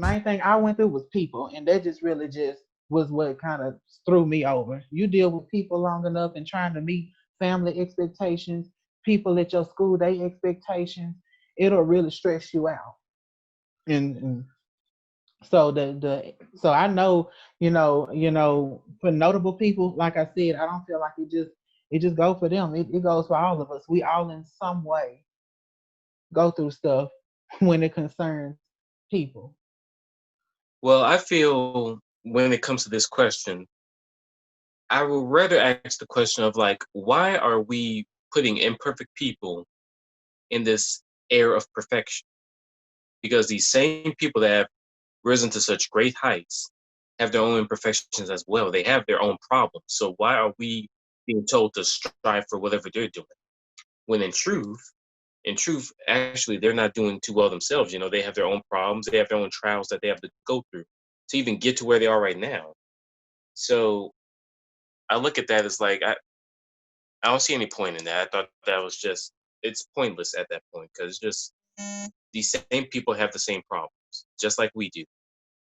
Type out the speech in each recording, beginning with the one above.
main thing I went through was people, and that just really just was what kind of threw me over. You deal with people long enough and trying to meet family expectations, people at your school, they expectations, it'll really stress you out. And so so I know, for notable people, like I said, I don't feel like it just go for them. It goes for all of us. We all in some way go through stuff when it concerns people. Well, I feel when it comes to this question, I would rather ask the question of like, why are we putting imperfect people in this air of perfection? Because these same people that have risen to such great heights have their own imperfections as well. They have their own problems. So why are we being told to strive for whatever they're doing? When in truth, actually, they're not doing too well themselves. They have their own problems. They have their own trials that they have to go through to even get to where they are right now. So I look at that as like I don't see any point in that. I thought that was just it's pointless at that point because just these same people have the same problems, just like we do.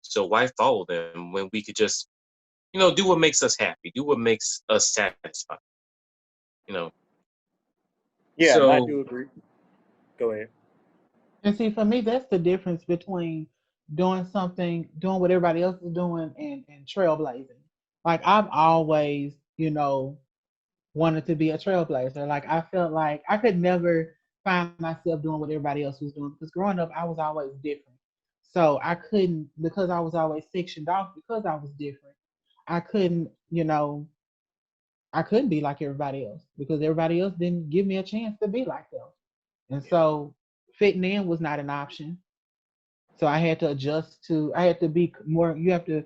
So why follow them when we could just, do what makes us happy, do what makes us satisfied, you know? Yeah, and I So do agree. Go ahead. And see, for me, that's the difference between doing what everybody else is doing, and trailblazing. Like I've always, wanted to be a trailblazer. Like I felt like I could never find myself doing what everybody else was doing because growing up I was always different. So I couldn't, because I was always sectioned off because I was different. I couldn't, I couldn't be like everybody else because everybody else didn't give me a chance to be like them. And Yeah. so fitting in was not an option. So I had to adjust to, I had to be more, I had to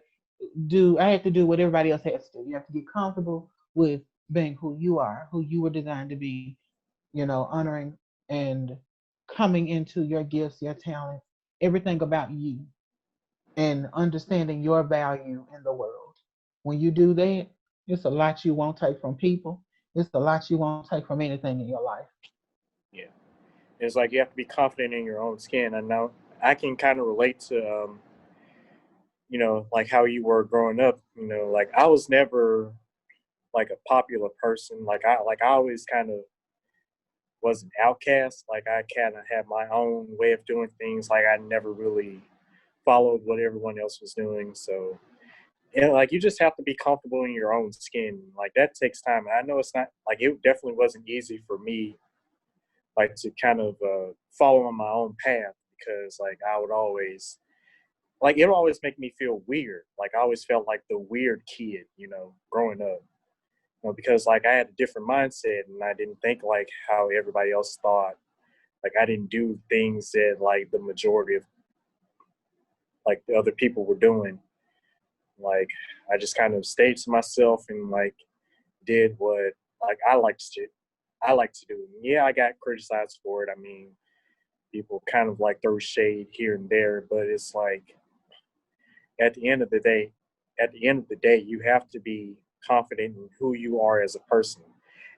do what everybody else has to do. You have to get comfortable with being who you are, who you were designed to be, honoring and coming into your gifts, your talents, everything about you, and understanding your value in the world. When you do that, it's a lot you won't take from people. It's a lot you won't take from anything in your life. Yeah. It's like you have to be confident in your own skin. And now I can kind of relate to, like how you were growing up. Like I was never like a popular person. Like I always kind of was an outcast. Like I kind of had my own way of doing things. Like I never really followed what everyone else was doing. So, like you just have to be comfortable in your own skin. Like that takes time. And I know it's not like it definitely wasn't easy for me, like to kind of follow on my own path because like I would always like it would always make me feel weird. Like I always felt like the weird kid, growing up. Because like I had a different mindset and I didn't think like how everybody else thought. Like I didn't do things that like the majority of like the other people were doing. Like I just kind of stayed to myself and like did what like I like to do. Yeah, I got criticized for it. I mean, people kind of like throw shade here and there, but it's like at the end of the day, you have to be confident in who you are as a person.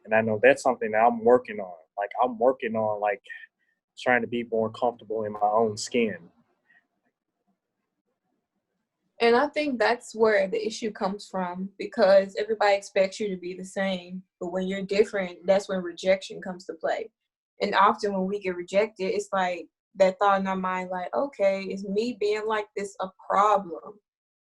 And I know that's something that I'm working on. Like I'm working on like trying to be more comfortable in my own skin. And I think that's where the issue comes from because everybody expects you to be the same. But when you're different, that's when rejection comes to play. And often when we get rejected, it's like that thought in our mind, like, okay, is me being like this a problem?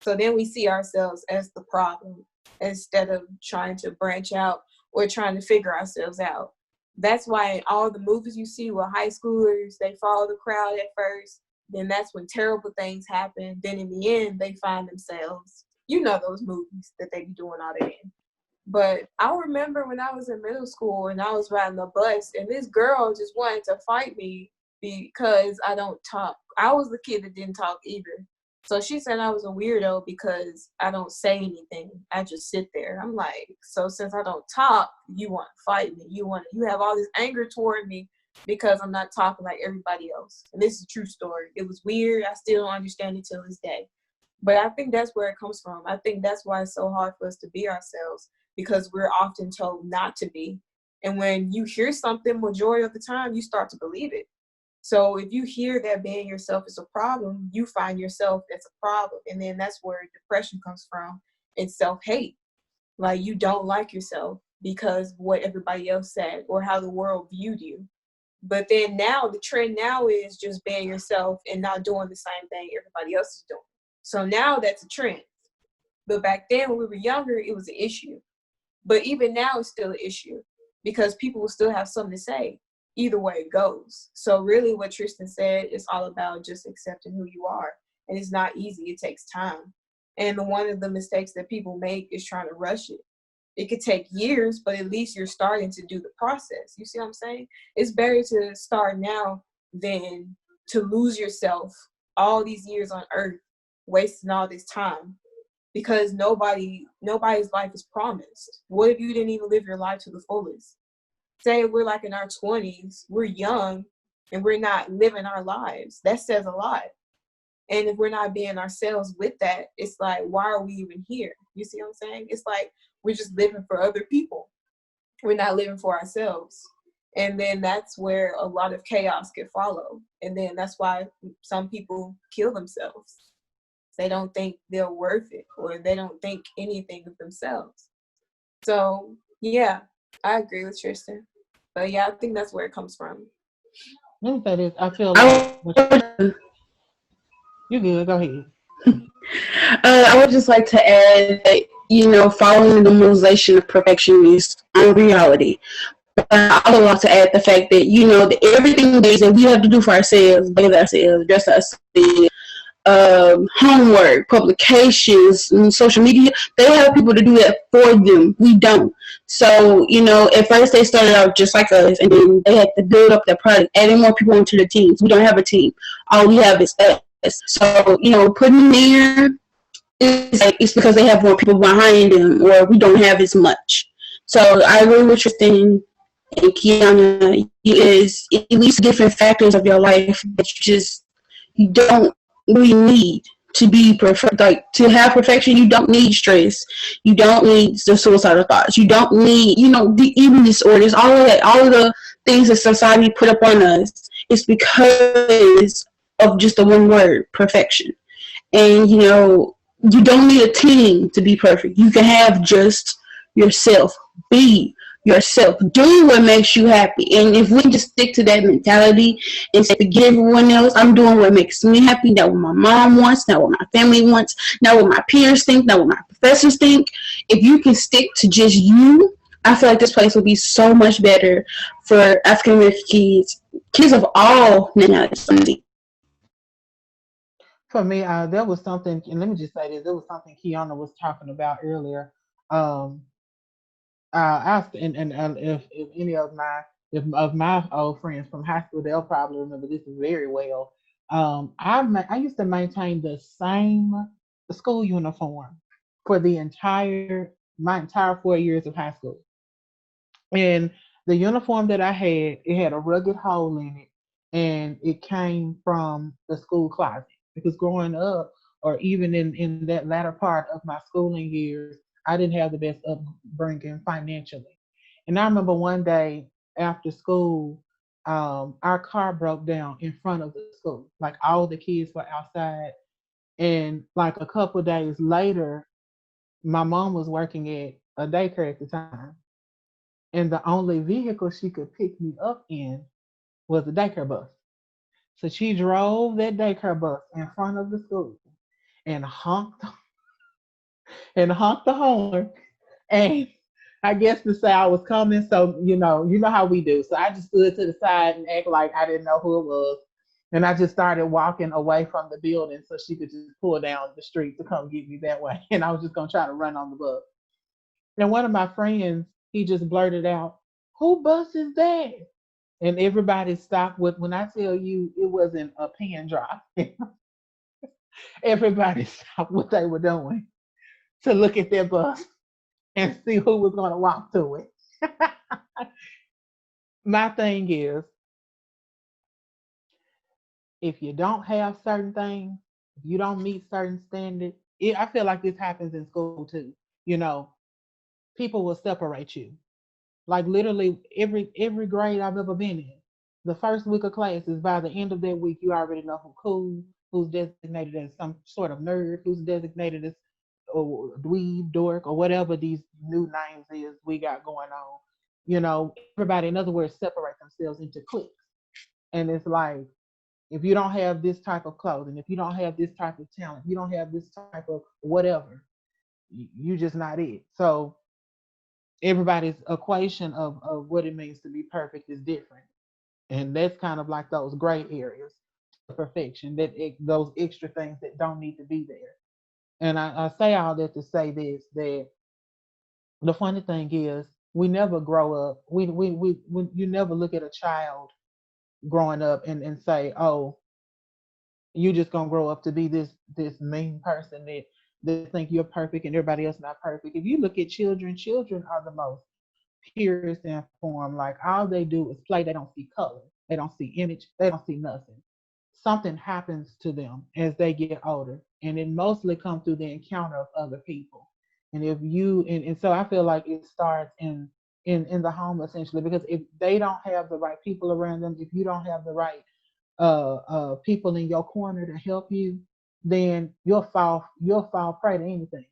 So then we see ourselves as the problem instead of trying to branch out or trying to figure ourselves out. That's why in all the movies you see with high schoolers, they follow the crowd at first, then that's when terrible things happen. Then in the end, they find themselves, those movies that they be doing all the end. But I remember when I was in middle school and I was riding the bus and this girl just wanted to fight me because I don't talk. I was the kid that didn't talk either. So she said I was a weirdo because I don't say anything. I just sit there. I'm like, so since I don't talk, you want to fight me. You have all this anger toward me because I'm not talking like everybody else. And this is a true story. It was weird. I still don't understand it till this day. But I think that's where it comes from. I think that's why it's so hard for us to be ourselves because we're often told not to be. And when you hear something majority of the time, you start to believe it. So if you hear that being yourself is a problem, you find yourself as a problem. And then that's where depression comes from, and self-hate. Like, you don't like yourself because of what everybody else said or how the world viewed you. But then now the trend now is just being yourself and not doing the same thing everybody else is doing. So now that's a trend. But back then when we were younger, it was an issue. But even now it's still an issue because people will still have something to say either way it goes. So really what Tristan said is all about just accepting who you are. And it's not easy. It takes time. And one of the mistakes that people make is trying to rush it. It could take years, but at least you're starting to do the process. You see what I'm saying? It's better to start now than to lose yourself all these years on earth, wasting all this time, because nobody's life is promised. What if you didn't even live your life to the fullest? Say we're like in our 20s, we're young, and we're not living our lives. That says a lot. And if we're not being ourselves with that, it's like, why are we even here? You see what I'm saying? It's like we're just living for other people. We're not living for ourselves. And then that's where a lot of chaos can follow. And then that's why some people kill themselves. They don't think they're worth it, or they don't think anything of themselves. So, yeah, I agree with Tristan. But yeah, I think that's where it comes from. Let me say this. I feel I like you good. Go ahead. I would just like to add that, following the normalization of perfection is unreality. But I also want to add the fact that, that everything that we have to do for ourselves, bathe ourselves, dress ourselves, homework, publications, and social media, they have people to do that for them. We don't. So, at first they started out just like us, and then they had to build up their product, adding more people into the teams. We don't have a team. All we have is us. So, putting there is like, it's because they have more people behind them, or we don't have as much. So I agree with Tristan and Kiana. Is at least different factors of your life that you don't really need to be perfect. Like, to have perfection, you don't need stress. You don't need the suicidal thoughts. You don't need, the eating disorders, all of that, all of the things that society put up on us. It's because of just the one word, perfection. And, you don't need a team to be perfect. You can have just yourself. Be yourself. Do what makes you happy. And if we just stick to that mentality and say, forget everyone else, I'm doing what makes me happy, not what my mom wants, not what my family wants, not what my peers think, not what my professors think. If you can stick to just you, I feel like this place will be so much better for African American kids of all nationalities. For me, there was something, and let me just say this: there was something Kiana was talking about earlier. Um, I asked, and if any of my old friends from high school, they'll probably remember this very well. I used to maintain the same school uniform for my entire 4 years of high school. And the uniform that I had, it had a rugged hole in it, and it came from the school closet. Because growing up, or even in that latter part of my schooling years, I didn't have the best upbringing financially. And I remember one day after school, our car broke down in front of the school. Like, all the kids were outside, and like a couple of days later, my mom was working at a daycare at the time, and the only vehicle she could pick me up in was a daycare bus. So she drove that daycare bus in front of the school and honked the horn, and I guess to say I was coming. So you know how we do. So I just stood to the side and act like I didn't know who it was, and I just started walking away from the building so she could just pull down the street to come get me that way. And I was just gonna try to run on the bus. And one of my friends, he just blurted out, "Who bus is that?" And everybody stopped. With When I tell you, it wasn't a pin drop. Everybody stopped what they were doing to look at their bus and see who was going to walk to it. My thing is, if you don't have certain things, if you don't meet certain standards, I feel like this happens in school too. You know, people will separate you. Like, literally every grade I've ever been in, the first week of classes, by the end of that week, you already know who's cool, who's designated as some sort of nerd, who's designated as or dweeb, dork, or whatever these new names is we got going on. You know, everybody, in other words, separate themselves into cliques. And it's like, if you don't have this type of clothing, if you don't have this type of talent, you don't have this type of whatever, you just not it. So everybody's equation of what it means to be perfect is different. And that's kind of like those gray areas to perfection, those extra things that don't need to be there. And I say all that to say this, that the funny thing is we never grow up. We you never look at a child growing up and say, oh, you just gonna grow up to be this mean person that they think you're perfect and everybody else not perfect. If you look at children, children are the most purest in form. Like all they do is play. They don't see color. They don't see image. They don't see nothing. Something happens to them as they get older, and it mostly comes through the encounter of other people. And if you and so I feel like it starts in the home essentially, because if they don't have the right people around them, if you don't have the right people in your corner to help you, then you'll fall prey to anything.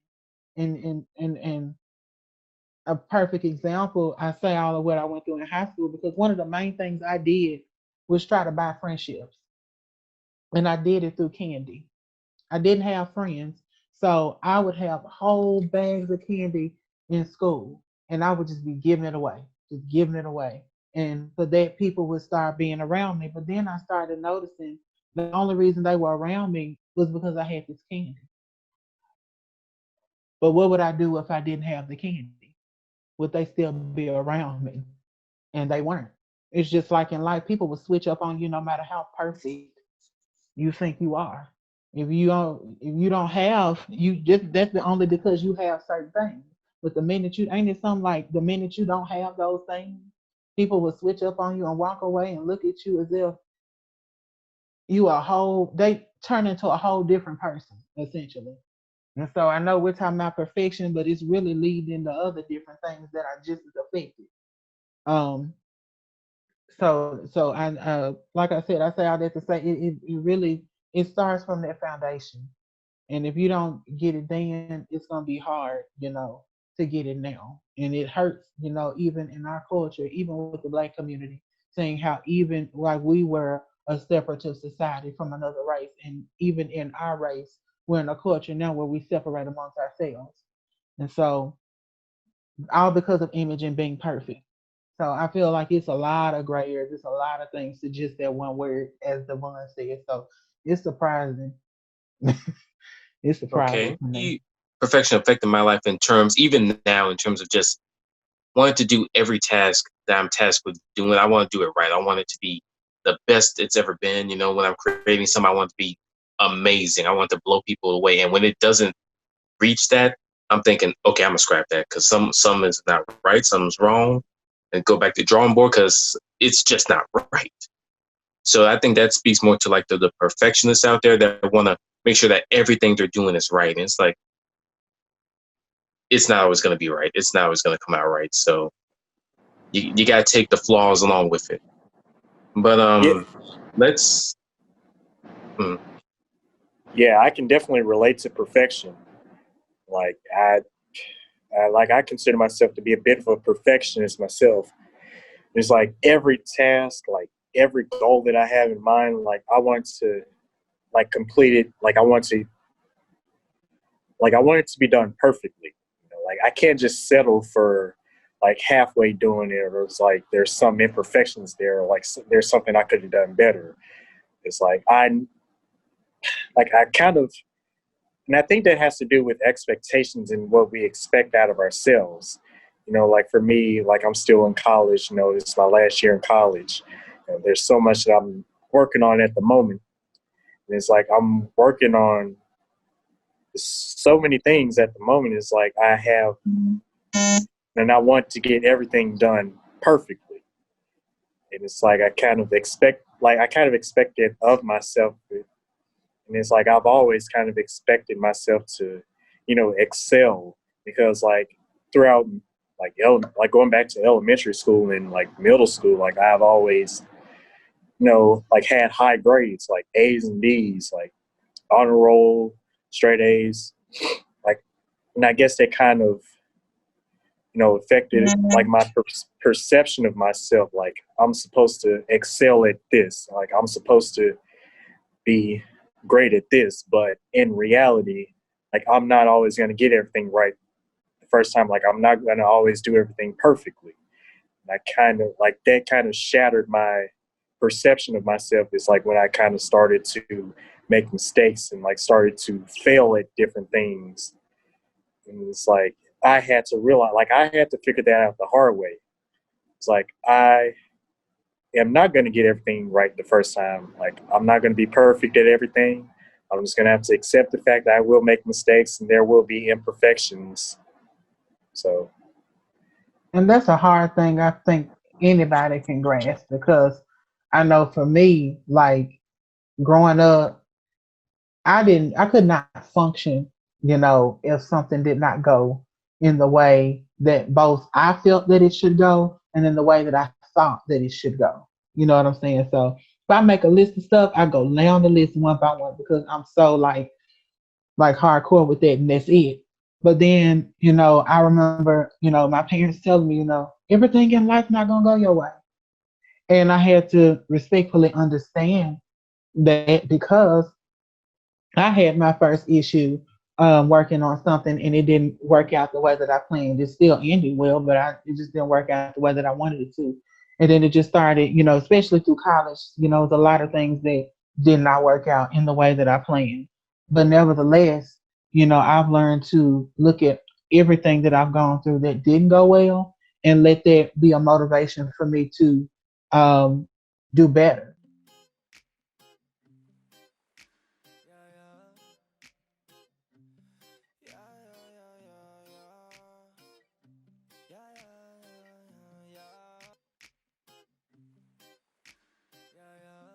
And a perfect example, I say all of what I went through in high school because one of the main things I did was try to buy friendships, and I did it through candy. I didn't have friends, so I would have whole bags of candy in school, and I would just be giving it away, just giving it away. And for that, people would start being around me. But then I started noticing the only reason they were around me was because I had this candy. But what would I do if I didn't have the candy? Would they still be around me? And they weren't. It's just like in life, people will switch up on you no matter how perfect you think you are. If you don't have you just that's the only because you have certain things. But the minute you ain't it something like the minute you don't have those things, people will switch up on you and walk away and look at you as if they turn into a whole different person, essentially. And so I know we're talking about perfection, but it's really leading to other different things that are just as effective. Um, so I like I said, I say all that to say it really it starts from that foundation. And if you don't get it then, it's gonna be hard, to get it now. And it hurts, even in our culture, even with the black community, saying how even like we were a separatist society from another race, and even in our race, we're in a culture now where we separate amongst ourselves. And so all because of image and being perfect. So I feel like it's a lot of gray areas. It's a lot of things to just that one word, as Devon said. So it's surprising. It's surprising Okay. to me. Perfection affected my life in terms, even now, in terms of just wanting to do every task that I'm tasked with doing. I want to do it right. I want it to be the best it's ever been. When I'm creating something, I want it to be amazing. I want to blow people away. And when it doesn't reach that, I'm thinking, okay, I'm gonna scrap that because some is not right, something's wrong, and go back to the drawing board because it's just not right. So I think that speaks more to like the perfectionists out there that want to make sure that everything they're doing is right. And it's like it's not always going to be right. It's not always going to come out right. So you got to take the flaws along with it. But Yeah, let's. Hmm. yeah, I can definitely relate to perfection. Like I consider myself to be a bit of a perfectionist myself. It's like every task, like every goal that I have in mind, like I want to like complete it. Like I want it to be done perfectly. Like I can't just settle for like halfway doing it, or it's like there's some imperfections there, or like there's something I could have done better. It's like I kind of, and I think that has to do with expectations and what we expect out of ourselves. Like for me, like I'm still in college. It's my last year in college. There's so much that I'm working on at the moment, and it's like I'm working on so many things at the moment. It's like I have, and I want to get everything done perfectly. And it's like I kind of expect it of myself. And it's like I've always kind of expected myself to, excel, because like throughout like going back to elementary school and like middle school, like I've always, like had high grades, like A's and D's, like honor roll, straight A's. Like, and I guess that kind of, affected like my perception of myself. Like, I'm supposed to excel at this. Like, I'm supposed to be great at this. But in reality, like, I'm not always going to get everything right the first time. Like, I'm not going to always do everything perfectly. And I kind of like that kind of shattered my perception of myself. Is like when I kind of started to make mistakes and like started to fail at different things. And it's like, I had to realize, like, I had to figure that out the hard way. It's like, I am not going to get everything right the first time. Like, I'm not going to be perfect at everything. I'm just going to have to accept the fact that I will make mistakes and there will be imperfections. So, And that's a hard thing I think anybody can grasp, because I know for me, like growing up, I could not function, if something did not go in the way that both I felt that it should go and in the way that I thought that it should go. You know what I'm saying? So if I make a list of stuff, I go down the list one by one because I'm so like hardcore with that, and that's it. But then, I remember, my parents telling me, everything in life not gonna go your way. And I had to respectfully understand that, because I had my first issue working on something, and it didn't work out the way that I planned. It still ended well, but it just didn't work out the way that I wanted it to. And then it just started, especially through college, there's a lot of things that did not work out in the way that I planned. But nevertheless, I've learned to look at everything that I've gone through that didn't go well and let that be a motivation for me to do better.